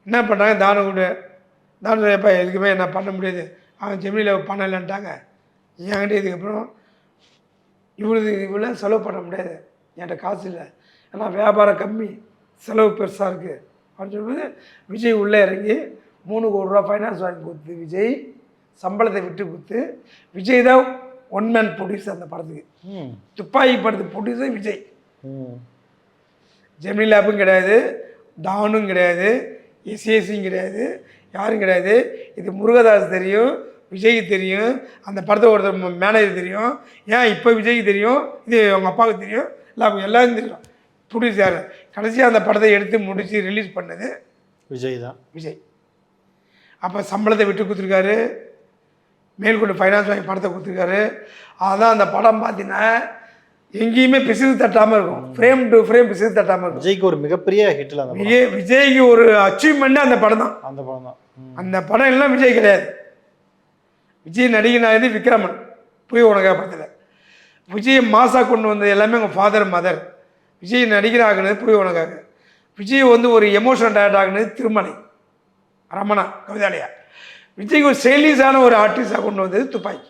என்ன பண்ணாங்க, தானம் எப்போ எதுக்குமே என்ன பண்ண முடியாது, அவன் ஜெமினியில் பணம் இல்லைன்ட்டாங்க. என்கிட்ட இதுக்கப்புறம் இவ்வளோ செலவு பண்ண முடியாது, என்கிட்ட காசு இல்லை, ஏன்னா வியாபாரம் கம்மி, செலவு பெருசாக இருக்குது அப்படின்னு சொல்லும்போது விஜய் உள்ளே இறங்கி 3 கோடி ரூபா ஃபைனான்ஸ் வாங்கி கொடுத்து விஜய் சம்பளத்தை விட்டு கொடுத்து, விஜய் தான் ஒன் மேன் ப்ரொடியூசர் அந்த படத்துக்கு. துப்பாக்கி படத்துக்கு ப்ரொடியூசர் விஜய். ஜெமினி லேபும் கிடையாது, டானும் கிடையாது, எஸ்ஏசியும் கிடையாது, யாரும் கிடையாது. இது முருகதாஸ் தெரியும், விஜய்க்கு தெரியும், அந்த படத்தை ஒருத்தர் மேனேஜர் தெரியும், ஏன் இப்போ விஜய்க்கு தெரியும், இது அவங்க அப்பாவுக்கு தெரியும், இல்லை அவங்க எல்லாருக்கும் தெரியும். ப்ரொடியூசர் கடைசியாக அந்த படத்தை எடுத்து முடித்து ரிலீஸ் பண்ணது விஜய் தான். விஜய் அப்போ சம்பளத்தை விட்டு கொடுத்துருக்காரு, மேல்கொண்டு ஃபைனான்ஸ் வாங்கி படத்தை கொடுத்துருக்காரு. அதான் அந்த படம் பார்த்தீங்கன்னா எங்கேயுமே பிசுறு தட்டாமல் இருக்கும், ஃப்ரேம் டு ஃப்ரேம் பிசுறு தட்டாமல் இருக்கும். விஜய்க்கு ஒரு மிகப்பெரிய ஹிட்டில் அந்த விஜய்க்கு ஒரு அச்சீவ்மெண்ட்டு அந்த படம் தான். அந்த படம் தான். அந்த படம் எல்லாம் விஜய் கிடையாது. விஜய் நடிகனானது விக்ரமன் போய் உனக்காக படத்தில். விஜய் மாசா கொண்டு வந்தது எல்லாமே உங்கள் ஃபாதர் மதர். விஜய் நடிகர் ஆகினது போய் உனக்காக. விஜய் ஒரு எமோஷனல் டேரக்டர் ஆகினது திருமலை ரமணா கவிதாலயா. விஜய்க்கு ஒரு சேலிஸான ஒரு ஆர்டிஸ்டாக கொண்டு வந்தது துப்பாக்கி.